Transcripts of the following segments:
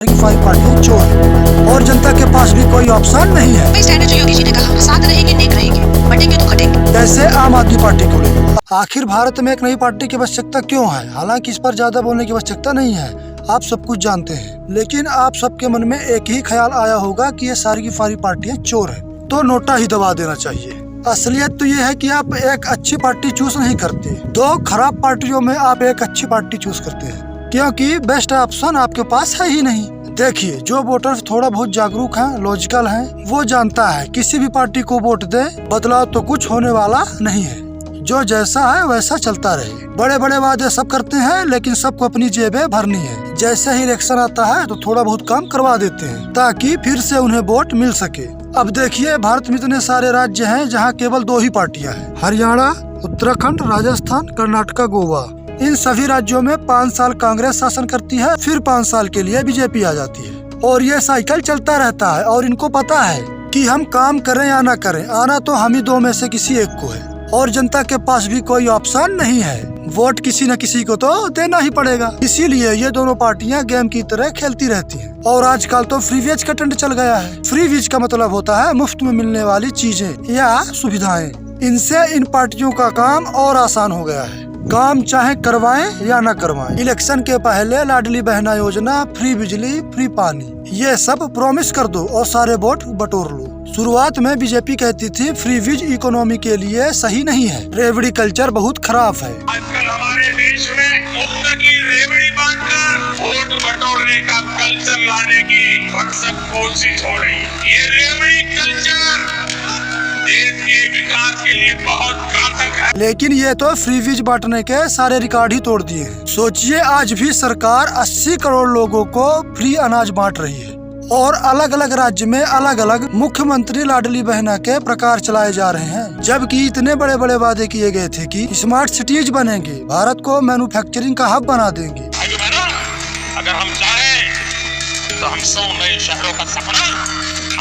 Five पार्टियां चोर है और जनता के पास भी कोई ऑप्शन नहीं है। स्टैंड जो योगी जी ने कहा, साथ रहेंगे नेक रहेंगे, बटेंगे तो कटेंगे। जैसे आम आदमी पार्टी को ले, आखिर भारत में एक नई पार्टी की आवश्यकता क्यों है? हालांकि इस पर ज्यादा बोलने की आवश्यकता नहीं है, आप सब कुछ जानते हैं। लेकिन आप सबके मन में एक ही ख्याल आया होगा कि ये सारी की सारी पार्टियां चोर है, तो नोटा ही दबा देना चाहिए। असलियत तो ये है कि आप एक अच्छी पार्टी चूज नहीं करते, दो खराब पार्टियों में आप एक अच्छी पार्टी चूज करते हैं, क्योंकि बेस्ट ऑप्शन आपके पास है ही नहीं। देखिए, जो वोटर थोड़ा बहुत जागरूक हैं, लॉजिकल हैं, वो जानता है किसी भी पार्टी को वोट दे, बदलाव तो कुछ होने वाला नहीं है। जो जैसा है वैसा चलता रहे। बड़े बड़े वादे सब करते हैं, लेकिन सबको अपनी जेबें भरनी है। जैसे ही इलेक्शन आता है तो थोड़ा बहुत काम करवा देते हैं, ताकि फिर से उन्हें वोट मिल सके। अब देखिए, भारत में इतने सारे राज्य हैं जहाँ केवल दो ही पार्टियां हैं, हरियाणा, उत्तराखंड, राजस्थान, कर्नाटक, गोवा। इन सभी राज्यों में 5 साल कांग्रेस शासन करती है, फिर 5 साल के लिए बीजेपी आ जाती है, और ये साइकिल चलता रहता है। और इनको पता है कि हम काम करें या ना करें, आना तो हम ही दो में से किसी एक को है, और जनता के पास भी कोई ऑप्शन नहीं है। वोट किसी न किसी को तो देना ही पड़ेगा। इसीलिए ये दोनों पार्टियां गेम की तरह खेलती रहती हैं। और आजकल तो फ्री वेज का ट्रेंड चल गया है। फ्री वेज का मतलब होता है मुफ्त में मिलने वाली चीजें या सुविधाएं। इनसे इन पार्टियों का काम और आसान हो गया है। काम चाहे करवाएं या न करवाएं। इलेक्शन के पहले लाडली बहना योजना, फ्री बिजली, फ्री पानी, ये सब प्रॉमिस कर दो और सारे वोट बटोर लो। शुरुआत में बीजेपी कहती थी फ्री विज इकोनॉमी के लिए सही नहीं है, रेवड़ी कल्चर बहुत खराब है। आजकल हमारे देश में मुफ्त की रेवड़ी बांटकर वोट बटोरने का कल्चर लाने की भरसक कोशिश हो रही है। ये रेवड़ी कल्चर देश के विकास के लिए बहुत घातक है। लेकिन ये तो फ्री विज बांटने के सारे रिकॉर्ड ही तोड़ दिए हैं। सोचिए, आज भी सरकार 80 करोड़ लोगों को फ्री अनाज बांट रही है, और अलग अलग राज्य में अलग अलग मुख्यमंत्री लाडली बहना के प्रकार चलाए जा रहे हैं। जबकि इतने बड़े बड़े वादे किए गए थे कि स्मार्ट सिटीज बनेंगे, भारत को मैन्युफैक्चरिंग का हब बना देंगे। अगर हम चाहें तो हम 100 नए शहरों का सपना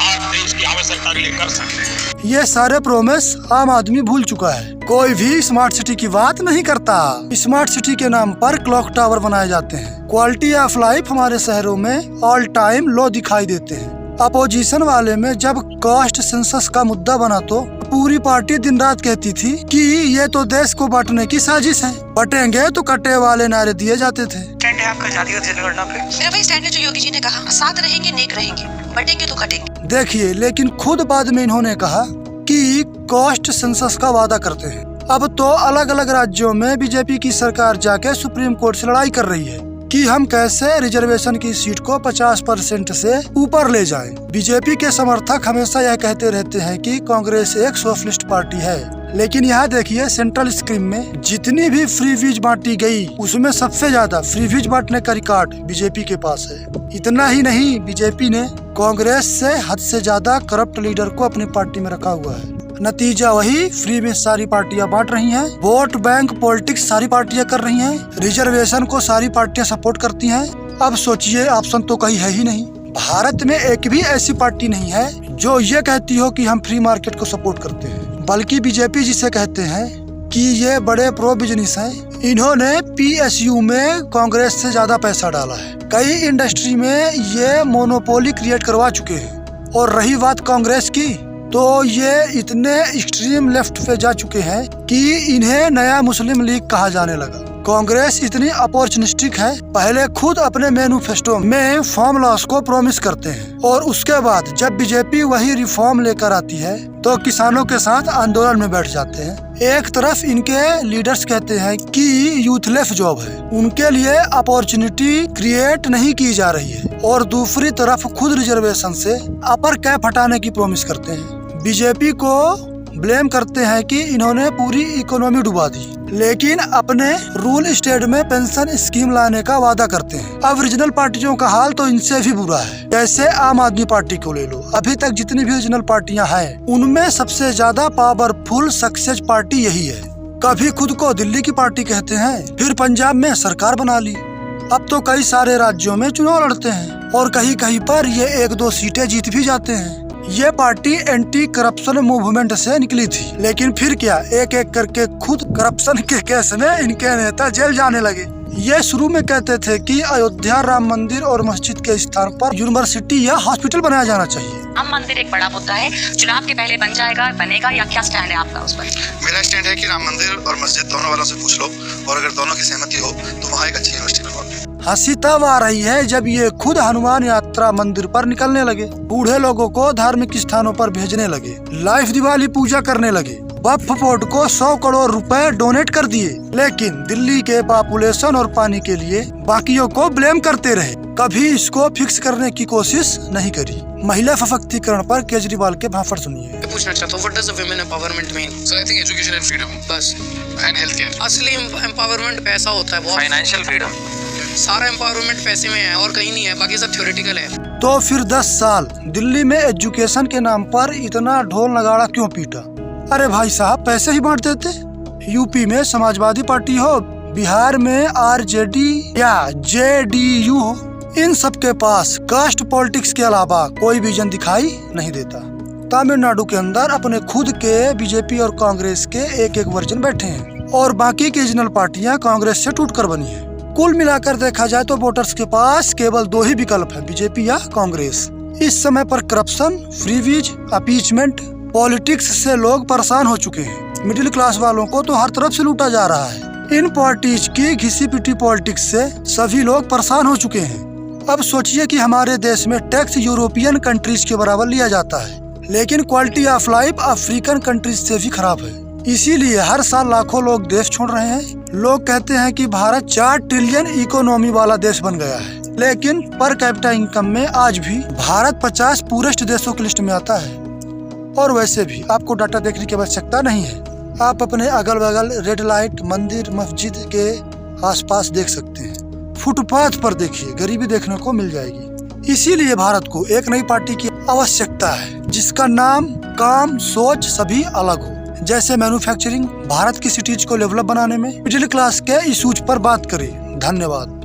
आज देश की आवश्यकता के लिए कर सकते हैं। ये सारे प्रोमिस आम आदमी भूल चुका है। कोई भी स्मार्ट सिटी की बात नहीं करता। स्मार्ट सिटी के नाम पर क्लॉक टावर बनाए जाते हैं। क्वालिटी ऑफ लाइफ हमारे शहरों में ऑल टाइम लो दिखाई देते हैं। अपोजिशन वाले में जब कास्ट सेंसस का मुद्दा बना तो पूरी पार्टी दिन रात कहती थी कि ये तो देश को बांटने की साजिश है, बटेंगे तो कटे वाले नारे दिए जाते थे। स्टैंड है आपका जातिगत जनगणना पे। मेरा भाई स्टैंड है जो योगी जी ने कहा, साथ रहेंगे नेक रहेंगे, बटेंगे तो कटेंगे। देखिए, लेकिन खुद बाद में इन्होंने कहा कि कास्ट सेंसस का वादा करते हैं। अब तो अलग अलग राज्यों में बीजेपी की सरकार जाके सुप्रीम कोर्ट से लड़ाई कर रही है कि हम कैसे रिजर्वेशन की सीट को 50% से ऊपर ले जाएं। बीजेपी के समर्थक हमेशा यह कहते रहते हैं कि कांग्रेस एक सोशलिस्ट पार्टी है, लेकिन यहाँ देखिए, सेंट्रल स्कीम में जितनी भी फ्री वीज बांटी गई, उसमें सबसे ज्यादा फ्री वीज बांटने का रिकॉर्ड बीजेपी के पास है। इतना ही नहीं, बीजेपी ने कांग्रेस से हद से ज्यादा करप्ट लीडर को अपनी पार्टी में रखा हुआ है। नतीजा वही, फ्री में सारी पार्टियां बांट रही हैं, वोट बैंक पॉलिटिक्स सारी पार्टियां कर रही हैं, रिजर्वेशन को सारी पार्टियां सपोर्ट करती हैं। अब सोचिए, ऑप्शन तो कहीं है ही नहीं। भारत में एक भी ऐसी पार्टी नहीं है जो ये कहती हो कि हम फ्री मार्केट को सपोर्ट करते हैं, बल्कि बीजेपी जिसे कहते हैं कि ये बड़े प्रो बिजनेस हैं। इन्होंने PSU में कांग्रेस से ज्यादा पैसा डाला है। कई इंडस्ट्री में ये मोनोपोली क्रिएट करवा चुके हैं। और रही बात कांग्रेस की, तो ये इतने एक्सट्रीम लेफ्ट पे जा चुके हैं कि इन्हें नया मुस्लिम लीग कहा जाने लगा। कांग्रेस इतनी अपॉर्चुनिस्टिक है, पहले खुद अपने मैनिफेस्टो में फॉर्म लॉस को प्रॉमिस करते हैं, और उसके बाद जब बीजेपी वही रिफॉर्म लेकर आती है तो किसानों के साथ आंदोलन में बैठ जाते हैं। एक तरफ इनके लीडर्स कहते हैं कि यूथलेस जॉब है, उनके लिए अपॉर्चुनिटी क्रिएट नहीं की जा रही है, और दूसरी तरफ खुद रिजर्वेशन से अपर कैप हटाने की प्रॉमिस करते हैं। बीजेपी को ब्लेम करते हैं कि इन्होंने पूरी इकोनॉमी डुबा दी, लेकिन अपने रूल स्टेट में पेंशन स्कीम लाने का वादा करते हैं। अब रीजनल पार्टियों का हाल तो इनसे भी बुरा है। जैसे आम आदमी पार्टी को ले लो, अभी तक जितनी भी रीजनल पार्टियां हैं, उनमें सबसे ज्यादा पावरफुल सक्सेस पार्टी यही है। कभी खुद को दिल्ली की पार्टी कहते हैं, फिर पंजाब में सरकार बना ली, अब तो कई सारे राज्यों में चुनाव लड़ते हैं, और कहीं कहीं पर ये 1-2 सीटें जीत भी जाते हैं। ये पार्टी एंटी करप्शन मूवमेंट से निकली थी, लेकिन फिर क्या, एक एक करके खुद करप्शन के केस में इनके नेता जेल जाने लगे। ये शुरू में कहते थे कि अयोध्या राम मंदिर और मस्जिद के स्थान पर यूनिवर्सिटी या हॉस्पिटल बनाया जाना चाहिए। राम मंदिर एक बड़ा मुद्दा है, चुनाव के पहले बन जाएगा, बनेगा, या क्या स्टैंड है आपका उस पर? मेरा स्टैंड है कि राम मंदिर और मस्जिद दोनों वालों से पूछ लो, और अगर दोनों की सहमति हो तो वहाँ एक अच्छी यूनिवर्सिटी बनवाओ। हंसी तब आ रही है जब ये खुद हनुमान यात्रा मंदिर पर निकलने लगे, बूढ़े लोगों को धार्मिक स्थानों पर भेजने लगे, लाइव दिवाली पूजा करने लगे, वक्फ बोर्ड को 100 करोड़ रुपए डोनेट कर दिए, लेकिन दिल्ली के पॉपुलेशन और पानी के लिए बाकियों को ब्लेम करते रहे, कभी इसको फिक्स करने की कोशिश नहीं करी। महिला सशक्तिकरण पर केजरीवाल के भाषण सुनिए। पूछना चाहता हूँ, what does women empowerment mean? So I think education and freedom बस and healthcare. असली एम्पावरमेंट पैसा होता है, बहुत Financial freedom. सारा एम्पावरमेंट पैसे में है और कहीं नहीं है, बाकी सब थ्योरेटिकल है। तो फिर 10 साल दिल्ली में एजुकेशन के नाम पर इतना ढोल नगाड़ा क्यों पीटा? अरे भाई साहब, पैसे ही बांट देते। यूपी में समाजवादी पार्टी हो, बिहार में आरजेडी या जेडीयू हो, इन सब के पास कास्ट पॉलिटिक्स के अलावा कोई विजन दिखाई नहीं देता। तमिलनाडु के अंदर अपने खुद के बीजेपी और कांग्रेस के एक वर्जन बैठे हैं और बाकी की रीजनल पार्टियां कांग्रेस से टूटकर बनी है। कुल मिलाकर देखा जाए तो वोटर्स के पास केवल 2 ही विकल्प है, बीजेपी या कांग्रेस। इस समय पर करप्शन, फ्रीवीज, अपीचमेंट, पॉलिटिक्स से लोग परेशान हो चुके हैं। मिडिल क्लास वालों को तो हर तरफ से लूटा जा रहा है। इन पार्टीज की घिसी पिटी पॉलिटिक्स से सभी लोग परेशान हो चुके हैं। अब सोचिए कि हमारे देश में टैक्स यूरोपियन कंट्रीज के बराबर लिया जाता है, लेकिन quality of life African countries से भी खराब है। इसीलिए हर साल लाखों लोग देश छोड़ रहे हैं। लोग कहते हैं कि भारत 4 ट्रिलियन इकोनॉमी वाला देश बन गया है, लेकिन पर कैपिटा इनकम में आज भी भारत 50 पूरेस्ट देशों की लिस्ट में आता है। और वैसे भी आपको डाटा देखने की आवश्यकता नहीं है, आप अपने अगल बगल रेड लाइट, मंदिर, मस्जिद के आसपास देख सकते हैं। फुटपाथ पर देखिए, गरीबी देखने को मिल जाएगी। इसीलिए भारत को एक नई पार्टी की आवश्यकता है, जिसका नाम, काम, सोच सभी अलग हो। जैसे मैन्युफैक्चरिंग, भारत की सिटीज को डेवलप बनाने में मिडिल क्लास के इशूज पर बात करें। धन्यवाद।